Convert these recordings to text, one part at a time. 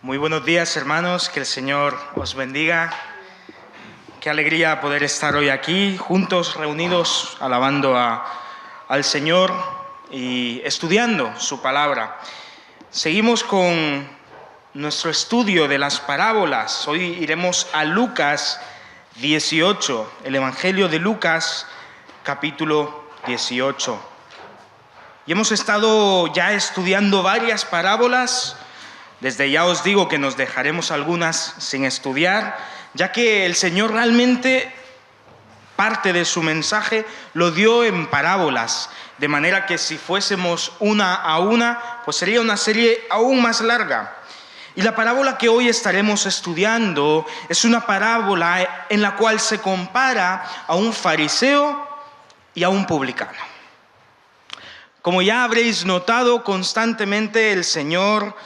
Muy buenos días, hermanos, que el Señor os bendiga. Qué alegría poder estar hoy aquí, juntos, reunidos, alabando al Señor y estudiando su palabra. Seguimos con nuestro estudio de las parábolas. Hoy iremos a Lucas 18, el Evangelio de Lucas, capítulo 18. Y hemos estado ya estudiando varias parábolas. Desde ya os digo que nos dejaremos algunas sin estudiar, ya que el Señor realmente parte de su mensaje lo dio en parábolas, de manera que si fuésemos una a una, pues sería una serie aún más larga. Y la parábola que hoy estaremos estudiando es una parábola en la cual se compara a un fariseo y a un publicano. Como ya habréis notado, constantemente el Señor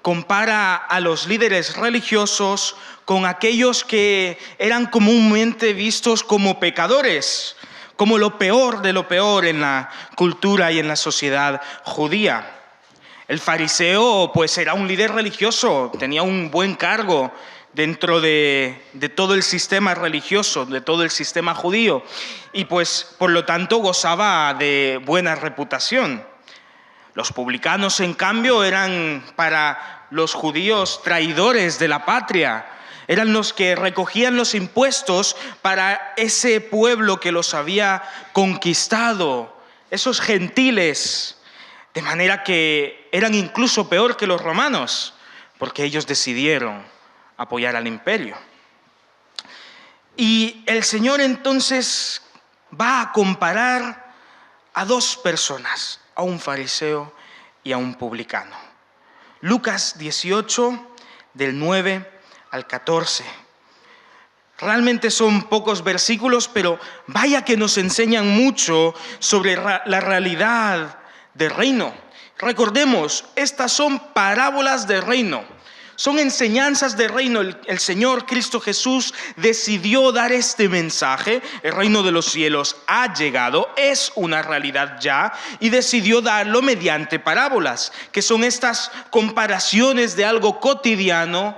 compara a los líderes religiosos con aquellos que eran comúnmente vistos como pecadores, como lo peor de lo peor en la cultura y en la sociedad judía. El fariseo pues era un líder religioso, tenía un buen cargo dentro de todo el sistema religioso, de todo el sistema judío, y pues por lo tanto gozaba de buena reputación. Los publicanos, en cambio, eran para los judíos traidores de la patria. Eran los que recogían los impuestos para ese pueblo que los había conquistado, esos gentiles, de manera que eran incluso peor que los romanos, porque ellos decidieron apoyar al imperio. Y el Señor entonces va a comparar a dos personas, a un fariseo y a un publicano. Lucas 18, del 9 al 14. Realmente son pocos versículos, pero vaya que nos enseñan mucho sobre la realidad del reino. Recordemos, estas son parábolas de reino. Son enseñanzas de reino. El Señor Cristo Jesús decidió dar este mensaje. El reino de los cielos ha llegado, es una realidad ya, y decidió darlo mediante parábolas, que son estas comparaciones de algo cotidiano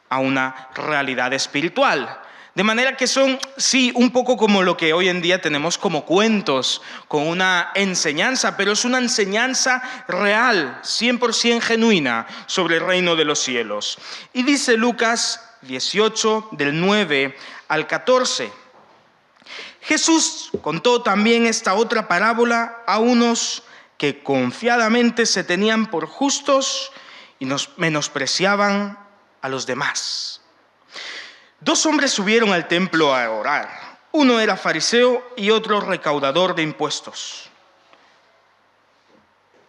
a una realidad espiritual. De manera que son, sí, un poco como lo que hoy en día tenemos como cuentos, con una enseñanza, pero es una enseñanza real, 100% genuina, sobre el reino de los cielos. Y dice Lucas 18, del 9 al 14. Jesús contó también esta otra parábola a unos que confiadamente se tenían por justos y menospreciaban a los demás. Dos hombres subieron al templo a orar. Uno era fariseo y otro recaudador de impuestos.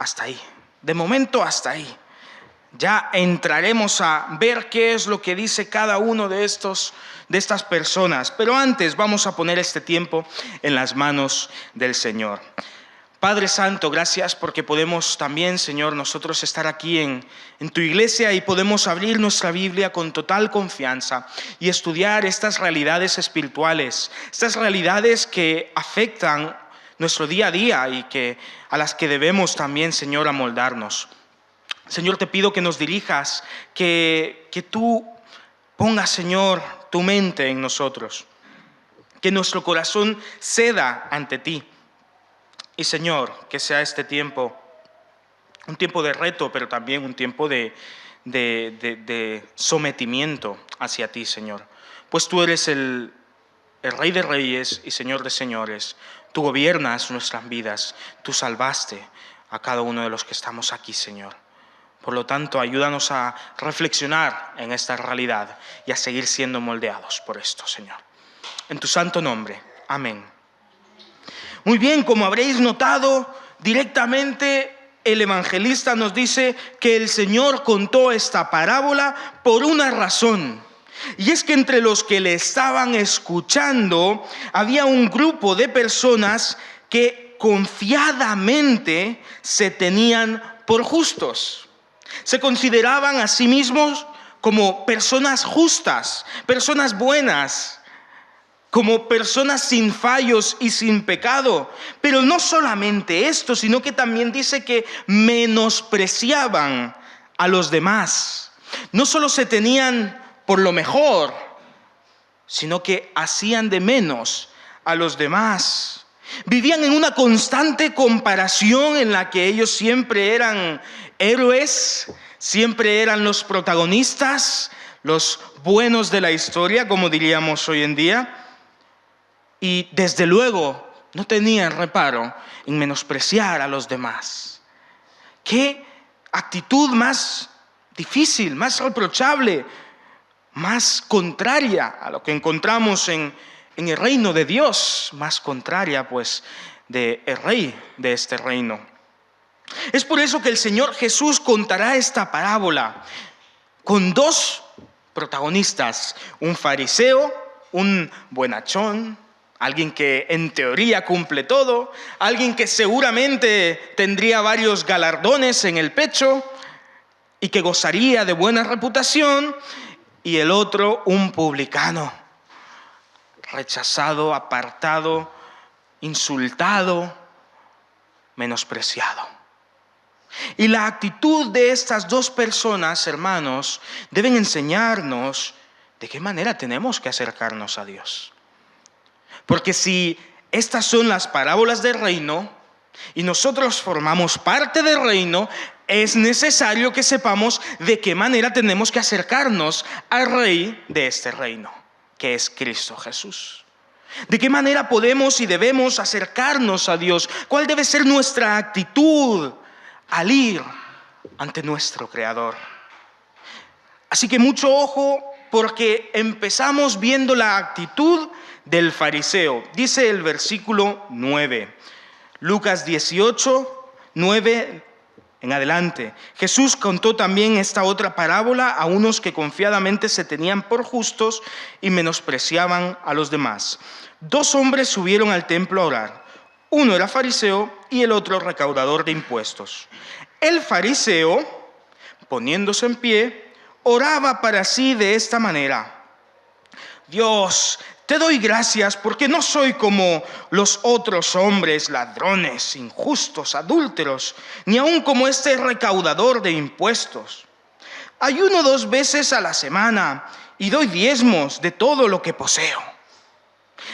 Hasta ahí. De momento hasta ahí. Ya entraremos a ver qué es lo que dice cada uno de estas personas. Pero antes vamos a poner este tiempo en las manos del Señor. Padre Santo, gracias porque podemos también, Señor, nosotros estar aquí en tu iglesia y podemos abrir nuestra Biblia con total confianza y estudiar estas realidades espirituales, estas realidades que afectan nuestro día a día y a las que debemos también, Señor, amoldarnos. Señor, te pido que nos dirijas, que tú pongas, Señor, tu mente en nosotros, que nuestro corazón ceda ante ti. Y Señor, que sea este tiempo un tiempo de reto, pero también un tiempo de sometimiento hacia ti, Señor. Pues tú eres el Rey de Reyes y Señor de Señores. Tú gobiernas nuestras vidas. Tú salvaste a cada uno de los que estamos aquí, Señor. Por lo tanto, ayúdanos a reflexionar en esta realidad y a seguir siendo moldeados por esto, Señor. En tu santo nombre. Amén. Muy bien, como habréis notado, directamente el evangelista nos dice que el Señor contó esta parábola por una razón. Y es que entre los que le estaban escuchando había un grupo de personas que confiadamente se tenían por justos. Se consideraban a sí mismos como personas justas, personas buenas, como personas sin fallos y sin pecado. Pero no solamente esto, sino que también dice que menospreciaban a los demás. no solo se tenían por lo mejor, sino que hacían de menos a los demás. Vivían en una constante comparación en la que ellos siempre eran héroes, siempre eran los protagonistas, los buenos de la historia, como diríamos hoy en día. Y desde luego no tenían reparo en menospreciar a los demás. ¿Qué actitud más difícil, más reprochable, más contraria a lo que encontramos en el reino de Dios, más contraria pues del rey de este reino? Es por eso que el Señor Jesús contará esta parábola con dos protagonistas: un fariseo, un buenachón, alguien que en teoría cumple todo, alguien que seguramente tendría varios galardones en el pecho y que gozaría de buena reputación, y el otro, un publicano, rechazado, apartado, insultado, menospreciado. Y la actitud de estas dos personas, hermanos, deben enseñarnos de qué manera tenemos que acercarnos a Dios. Porque si estas son las parábolas del reino y nosotros formamos parte del reino, es necesario que sepamos de qué manera tenemos que acercarnos al rey de este reino, que es Cristo Jesús. ¿De qué manera podemos y debemos acercarnos a Dios? ¿Cuál debe ser nuestra actitud al ir ante nuestro Creador? Así que mucho ojo, porque empezamos viendo la actitud del fariseo. Dice el versículo 9, Lucas 18, 9 en adelante. Jesús contó también esta otra parábola a unos que confiadamente se tenían por justos y menospreciaban a los demás. 2 hombres subieron al templo a orar. Uno era fariseo y el otro recaudador de impuestos. El fariseo, poniéndose en pie, oraba para sí de esta manera: Dios, te doy gracias porque no soy como los otros hombres, ladrones, injustos, adúlteros, ni aun como este recaudador de impuestos. Ayuno 2 veces a la semana y doy diezmos de todo lo que poseo.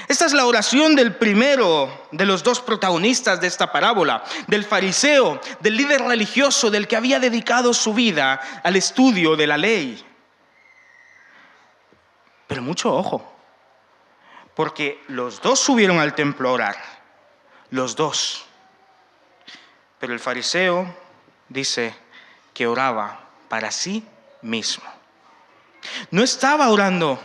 Esta es la oración del primero de los 2 protagonistas de esta parábola, del fariseo, del líder religioso, del que había dedicado su vida al estudio de la ley. Pero mucho ojo, porque los 2 subieron al templo a orar, los 2. Pero el fariseo dice que oraba para sí mismo. No estaba orando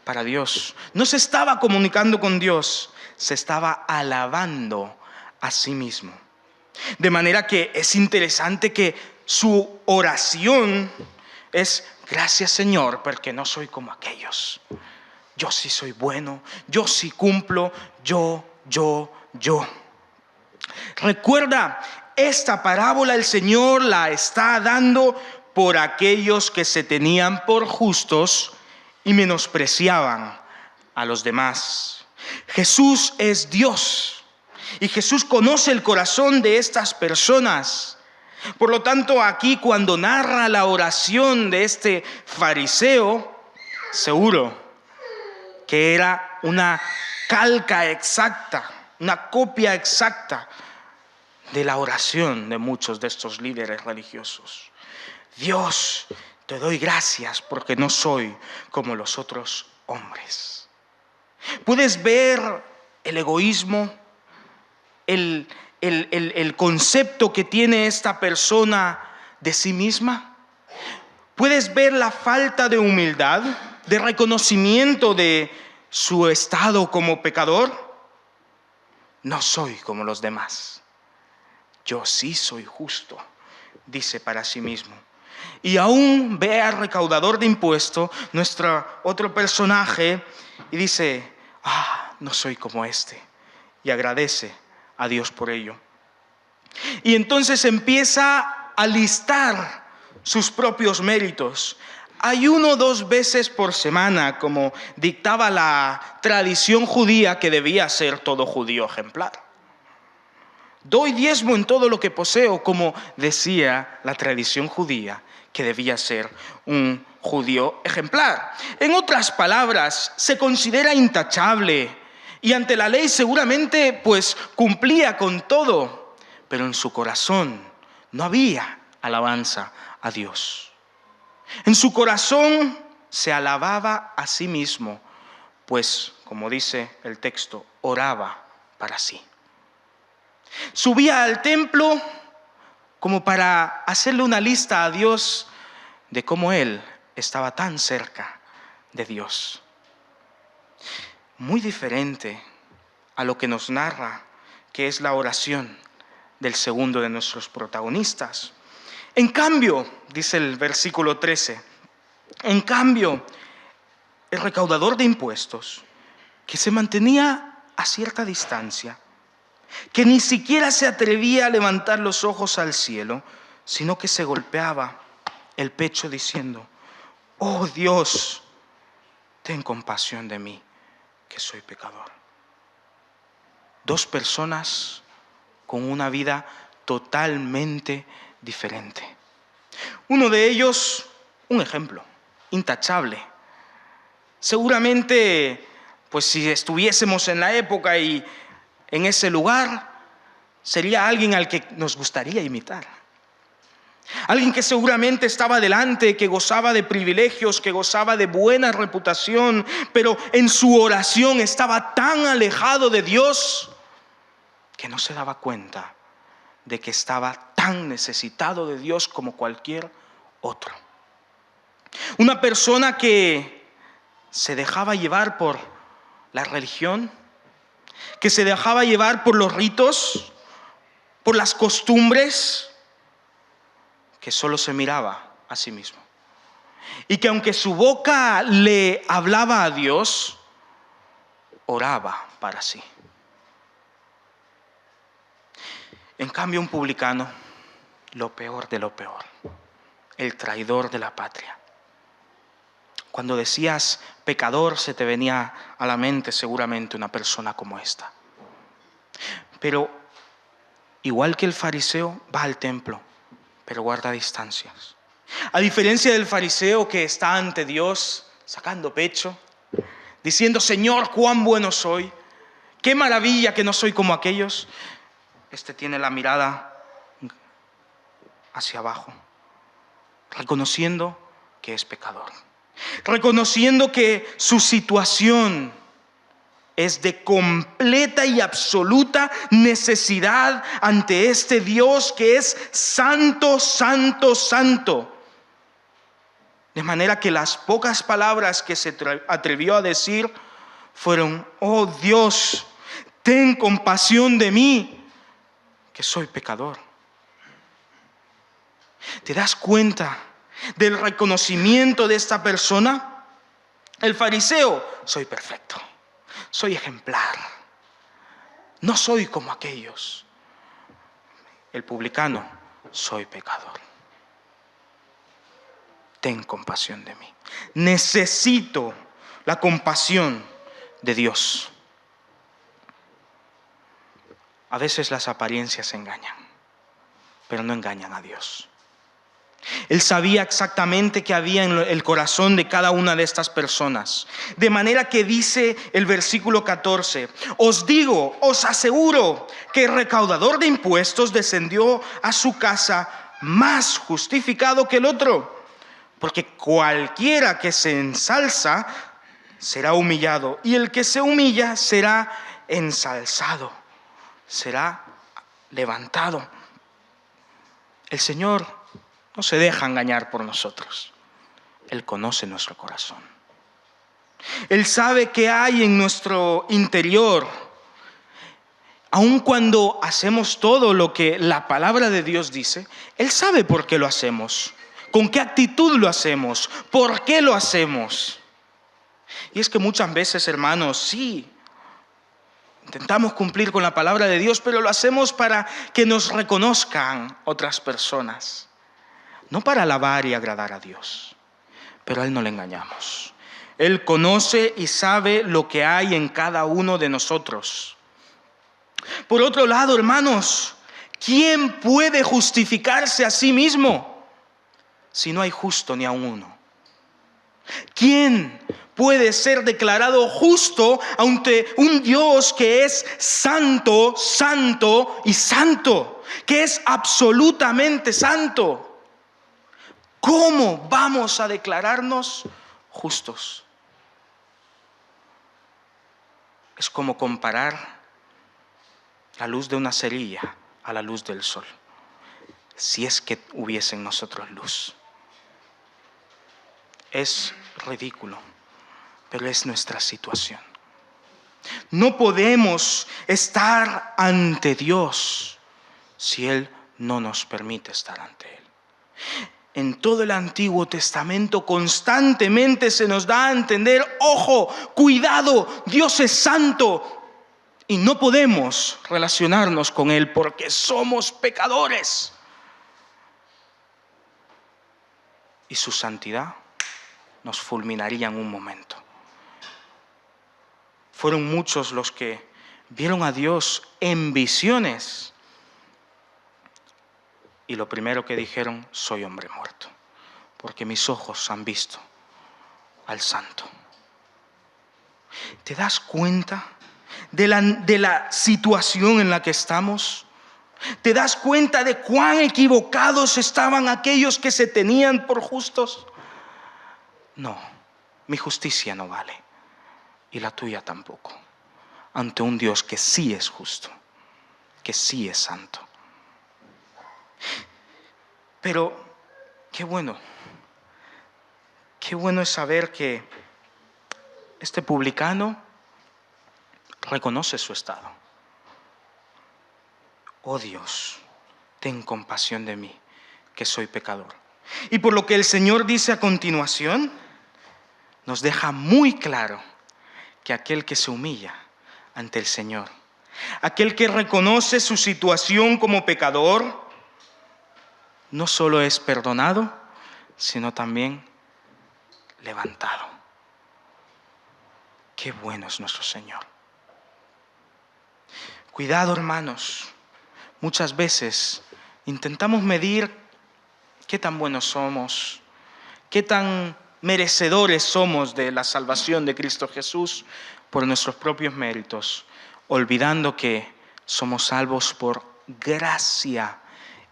para Dios, no se estaba comunicando con Dios, se estaba alabando a sí mismo. De manera que es interesante que su oración es: gracias, Señor, porque no soy como aquellos. Yo sí soy bueno, yo sí cumplo, yo. Recuerda, esta parábola el Señor la está dando por aquellos que se tenían por justos y menospreciaban a los demás. Jesús es Dios y Jesús conoce el corazón de estas personas. Por lo tanto, aquí cuando narra la oración de este fariseo, seguro que era una calca exacta, una copia exacta de la oración de muchos de estos líderes religiosos. Dios, te doy gracias porque no soy como los otros hombres. ¿Puedes ver el egoísmo, el concepto que tiene esta persona de sí misma? ¿Puedes ver la falta de humildad, de reconocimiento de su estado como pecador? No soy como los demás. Yo sí soy justo, dice para sí mismo. Y aún ve al recaudador de impuestos, nuestro otro personaje, y dice: no soy como este. Y agradece a Dios por ello. Y entonces empieza a listar sus propios méritos. Ayuno 2 veces por semana, como dictaba la tradición judía que debía ser todo judío ejemplar. Doy diezmo en todo lo que poseo, como decía la tradición judía que debía ser un judío ejemplar. En otras palabras, se considera intachable y ante la ley seguramente pues cumplía con todo, pero en su corazón no había alabanza a Dios. En su corazón se alababa a sí mismo, pues, como dice el texto, oraba para sí. Subía al templo como para hacerle una lista a Dios de cómo él estaba tan cerca de Dios. Muy diferente a lo que nos narra, que es la oración del segundo de nuestros protagonistas. En cambio, dice el versículo 13, en cambio, el recaudador de impuestos, que se mantenía a cierta distancia, que ni siquiera se atrevía a levantar los ojos al cielo, sino que se golpeaba el pecho diciendo: oh Dios, ten compasión de mí, que soy pecador. Dos personas con una vida totalmente diferente. Uno de ellos, un ejemplo, intachable. Seguramente, pues si estuviésemos en la época y en ese lugar, sería alguien al que nos gustaría imitar. Alguien que seguramente estaba delante, que gozaba de privilegios, que gozaba de buena reputación, pero en su oración estaba tan alejado de Dios que no se daba cuenta de que estaba tan necesitado de Dios como cualquier otro. Una persona que se dejaba llevar por la religión, que se dejaba llevar por los ritos, por las costumbres, que solo se miraba a sí mismo. Y que aunque su boca le hablaba a Dios, oraba para sí. En cambio, un publicano, lo peor de lo peor, el traidor de la patria. Cuando decías pecador, se te venía a la mente seguramente una persona como esta. Pero igual que el fariseo, va al templo, pero guarda distancias. A diferencia del fariseo que está ante Dios sacando pecho, diciendo: Señor, cuán bueno soy, qué maravilla que no soy como aquellos. Este tiene la mirada hacia abajo, reconociendo que es pecador, reconociendo que su situación es de completa y absoluta necesidad ante este Dios que es santo, santo, santo. De manera que las pocas palabras que se atrevió a decir fueron: oh Dios, ten compasión de mí, que soy pecador. ¿Te das cuenta del reconocimiento de esta persona? El fariseo: soy perfecto, soy ejemplar, no soy como aquellos. El publicano: soy pecador, ten compasión de mí. Necesito la compasión de Dios. A veces las apariencias engañan, pero no engañan a Dios. Él sabía exactamente qué había en el corazón de cada una de estas personas. De manera que dice el versículo 14: os digo, os aseguro que el recaudador de impuestos descendió a su casa más justificado que el otro. Porque cualquiera que se ensalza será humillado, y el que se humilla será ensalzado, será levantado. El Señor no se deja engañar por nosotros. Él conoce nuestro corazón. Él sabe qué hay en nuestro interior. Aun cuando hacemos todo lo que la palabra de Dios dice, Él sabe por qué lo hacemos, con qué actitud lo hacemos, por qué lo hacemos. Y es que muchas veces, hermanos, sí, intentamos cumplir con la palabra de Dios, pero lo hacemos para que nos reconozcan otras personas. No para alabar y agradar a Dios, pero a Él no le engañamos. Él conoce y sabe lo que hay en cada uno de nosotros. Por otro lado, hermanos, ¿quién puede justificarse a sí mismo? si no hay justo ni aun uno? ¿Quién puede ser declarado justo ante un Dios que es santo, santo y santo? Que es absolutamente santo. ¿Cómo vamos a declararnos justos? Es como comparar la luz de una cerilla a la luz del sol, si es que hubiese en nosotros luz. Es ridículo, pero es nuestra situación. No podemos estar ante Dios si Él no nos permite estar ante Él. En todo el Antiguo Testamento constantemente se nos da a entender, ojo, cuidado, Dios es santo y no podemos relacionarnos con Él porque somos pecadores. Y su santidad nos fulminaría en un momento. Fueron muchos los que vieron a Dios en visiones y lo primero que dijeron: soy hombre muerto, porque mis ojos han visto al Santo. ¿Te das cuenta de la situación en la que estamos? ¿Te das cuenta de cuán equivocados estaban aquellos que se tenían por justos? No, mi justicia no vale, y la tuya tampoco, ante un Dios que sí es justo, que sí es santo. Pero qué bueno es saber que este publicano reconoce su estado. Oh Dios, ten compasión de mí, que soy pecador. Y por lo que el Señor dice a continuación, nos deja muy claro que aquel que se humilla ante el Señor, aquel que reconoce su situación como pecador, no solo es perdonado, sino también levantado. Qué bueno es nuestro Señor. Cuidado, hermanos. Muchas veces intentamos medir qué tan buenos somos, qué tan merecedores somos de la salvación de Cristo Jesús por nuestros propios méritos, olvidando que somos salvos por gracia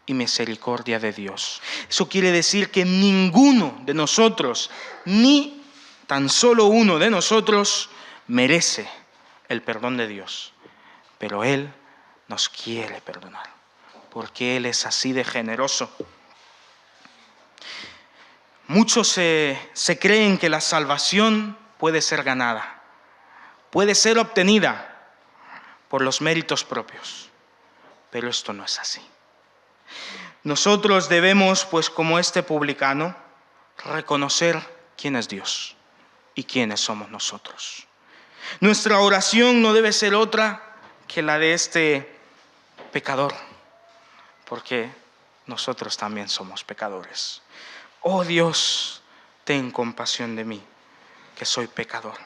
y misericordia de Dios. Eso quiere decir que ninguno de nosotros, ni tan solo uno de nosotros, merece el perdón de Dios. Pero Él nos quiere perdonar, porque Él es así de generoso. Muchos se creen que la salvación puede ser ganada, puede ser obtenida por los méritos propios, pero esto no es así. Nosotros debemos, pues como este publicano, reconocer quién es Dios y quiénes somos nosotros. Nuestra oración no debe ser otra que la de este pecador, porque nosotros también somos pecadores. Oh Dios, ten compasión de mí, que soy pecador.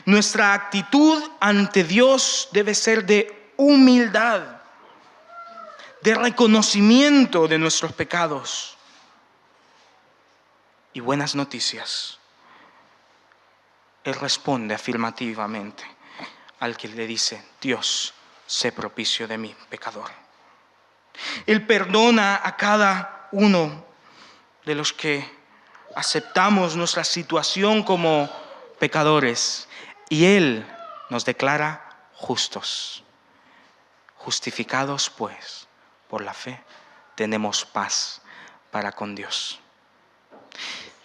Nuestra actitud ante Dios debe ser de humildad, de reconocimiento de nuestros pecados. Y buenas noticias. Él responde afirmativamente al que le dice: Dios, sé propicio de mí, pecador. Él perdona a cada uno de los que aceptamos nuestra situación como pecadores, y Él nos declara justos. Justificados, pues, por la fe, tenemos paz para con Dios.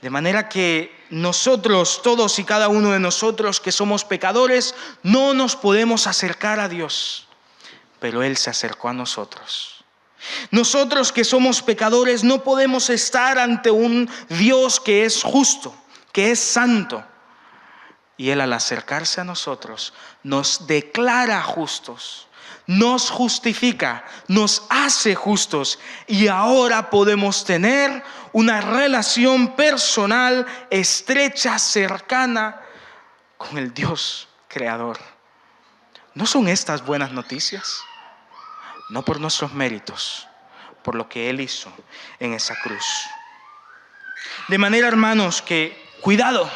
De manera que nosotros, todos y cada uno de nosotros que somos pecadores, no nos podemos acercar a Dios, pero Él se acercó a nosotros. Nosotros que somos pecadores no podemos estar ante un Dios que es justo, que es santo. Y Él, al acercarse a nosotros, nos declara justos, nos justifica, nos hace justos, y ahora podemos tener una relación personal, estrecha, cercana con el Dios creador. ¿No son estas buenas noticias? No por nuestros méritos, por lo que Él hizo en esa cruz. De manera, hermanos, que cuidado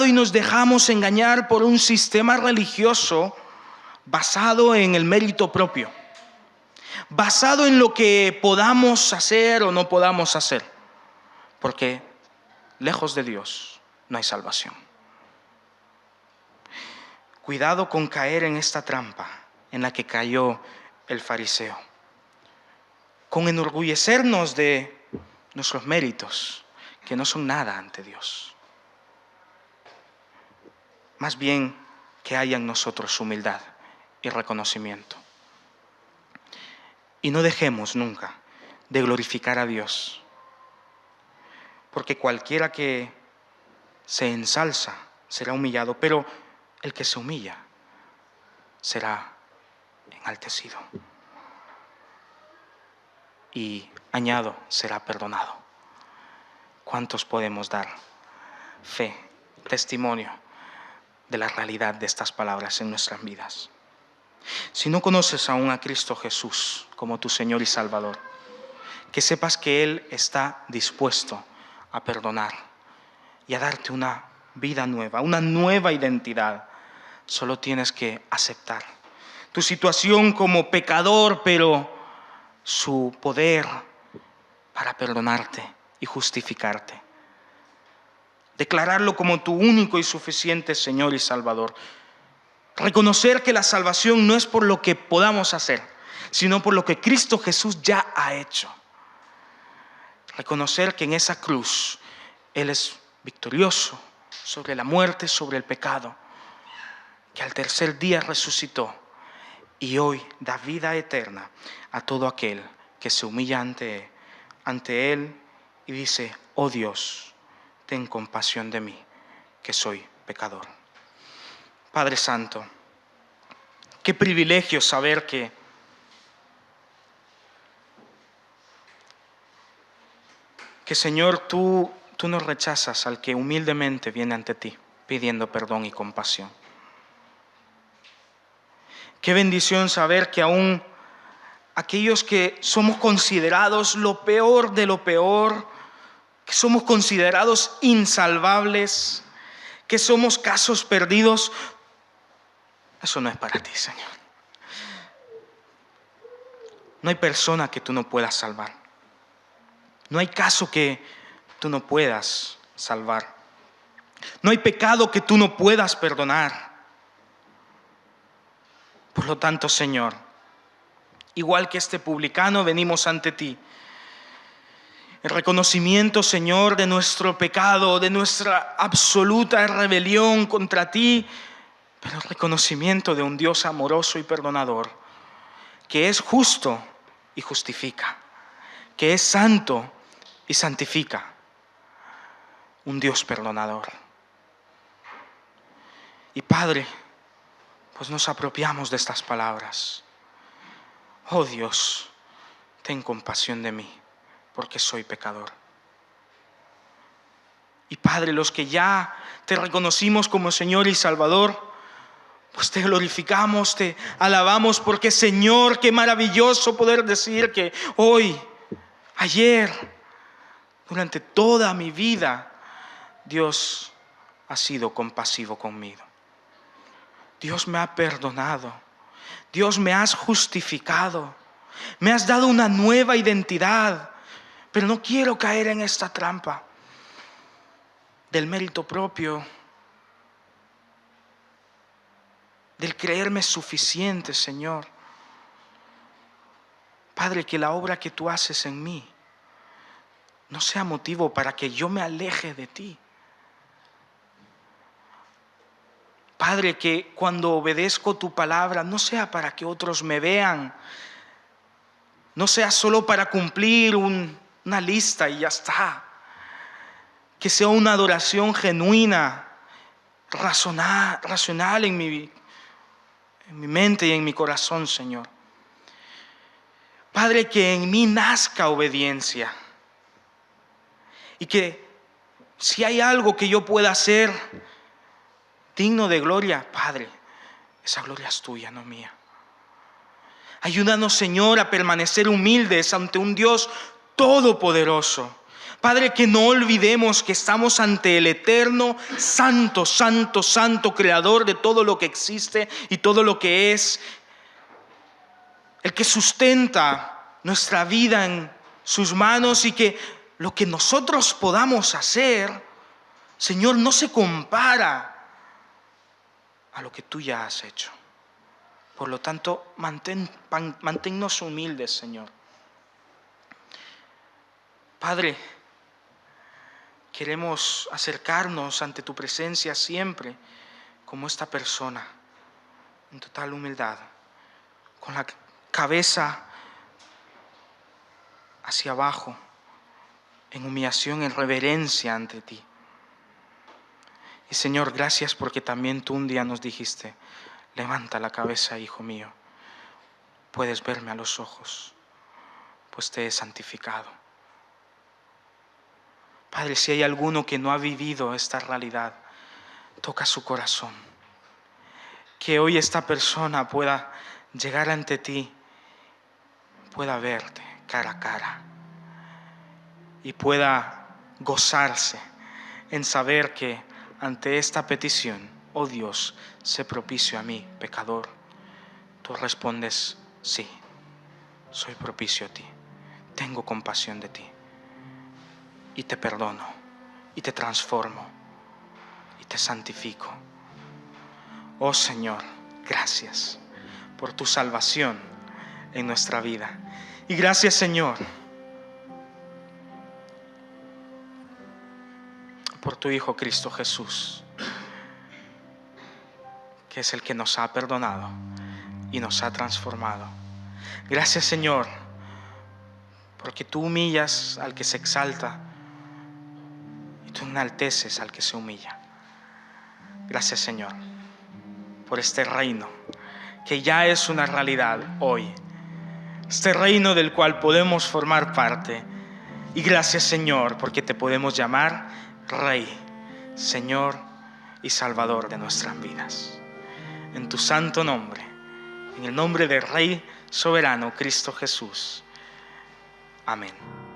y nos dejamos engañar por un sistema religioso basado en el mérito propio, basado en lo que podamos hacer o no podamos hacer, porque lejos de Dios no hay salvación. Cuidado con caer en esta trampa en la que cayó el fariseo, con enorgullecernos de nuestros méritos, que no son nada ante Dios. Más bien que haya en nosotros humildad y reconocimiento. Y no dejemos nunca de glorificar a Dios, porque cualquiera que se ensalza será humillado, pero el que se humilla será enaltecido. Y añado, será perdonado. ¿Cuántos podemos dar fe, testimonio de la realidad de estas palabras en nuestras vidas? Si no conoces aún a Cristo Jesús como tu Señor y Salvador, que sepas que Él está dispuesto a perdonar y a darte una vida nueva, una nueva identidad. Solo tienes que aceptar tu situación como pecador, pero su poder para perdonarte y justificarte. Declararlo como tu único y suficiente Señor y Salvador. Reconocer que la salvación no es por lo que podamos hacer, sino por lo que Cristo Jesús ya ha hecho. Reconocer que en esa cruz Él es victorioso sobre la muerte, sobre el pecado, que al tercer día resucitó y hoy da vida eterna a todo aquel que se humilla ante Él y dice: oh Dios, ten compasión de mí, que soy pecador. Padre Santo, qué privilegio saber que Señor, tú no rechazas al que humildemente viene ante ti pidiendo perdón y compasión. Qué bendición saber que aún aquellos que somos considerados lo peor de lo peor, que somos considerados insalvables, que somos casos perdidos, eso no es para ti, Señor. No hay persona que tú no puedas salvar. No hay caso que tú no puedas salvar. No hay pecado que tú no puedas perdonar. Por lo tanto, Señor, igual que este publicano, venimos ante ti. El reconocimiento, Señor, de nuestro pecado, de nuestra absoluta rebelión contra ti, pero el reconocimiento de un Dios amoroso y perdonador, que es justo y justifica, que es santo y santifica, un Dios perdonador. Y Padre, pues nos apropiamos de estas palabras. Oh Dios, ten compasión de mí, porque soy pecador. Y Padre, los que ya te reconocimos como Señor y Salvador, pues te glorificamos, te alabamos, porque Señor, qué maravilloso poder decir que hoy, ayer, durante toda mi vida, Dios ha sido compasivo conmigo. Dios me ha perdonado. Dios me has justificado. Me has dado una nueva identidad. Pero no quiero caer en esta trampa del mérito propio, del creerme suficiente, Señor. Padre, que la obra que tú haces en mí no sea motivo para que yo me aleje de ti. Padre, que cuando obedezco tu palabra no sea para que otros me vean, no sea solo para cumplir una lista y ya está. Que sea una adoración genuina, racional en mi mente y en mi corazón, Señor. Padre, que en mí nazca obediencia. Y que si hay algo que yo pueda hacer digno de gloria, Padre, esa gloria es tuya, no mía. Ayúdanos, Señor, a permanecer humildes ante un Dios todopoderoso, Padre, que no olvidemos que estamos ante el eterno, santo, santo, santo, creador de todo lo que existe y todo lo que es, el que sustenta nuestra vida en sus manos, y que lo que nosotros podamos hacer, Señor, no se compara a lo que tú ya has hecho. Por lo tanto, manténnos humildes, Señor. Padre, queremos acercarnos ante tu presencia siempre como esta persona, en total humildad, con la cabeza hacia abajo, en humillación, en reverencia ante ti. Y Señor, gracias porque también tú un día nos dijiste: levanta la cabeza, hijo mío, puedes verme a los ojos, pues te he santificado. Padre, si hay alguno que no ha vivido esta realidad, toca su corazón. Que hoy esta persona pueda llegar ante ti, pueda verte cara a cara y pueda gozarse en saber que ante esta petición: oh Dios, sé propicio a mí, pecador. Tú respondes: sí, soy propicio a ti, tengo compasión de ti, y te perdono, y te transformo, y te santifico. Oh Señor, gracias por tu salvación en nuestra vida. Y gracias, Señor, por tu Hijo Cristo Jesús, que es el que nos ha perdonado y nos ha transformado. Gracias, Señor, porque tú humillas al que se exalta y tú enalteces al que se humilla. Gracias, Señor, por este reino que ya es una realidad hoy, este reino del cual podemos formar parte. Y gracias, Señor, porque te podemos llamar Rey, Señor y Salvador de nuestras vidas. En tu santo nombre, en el nombre del Rey soberano, Cristo Jesús. Amén.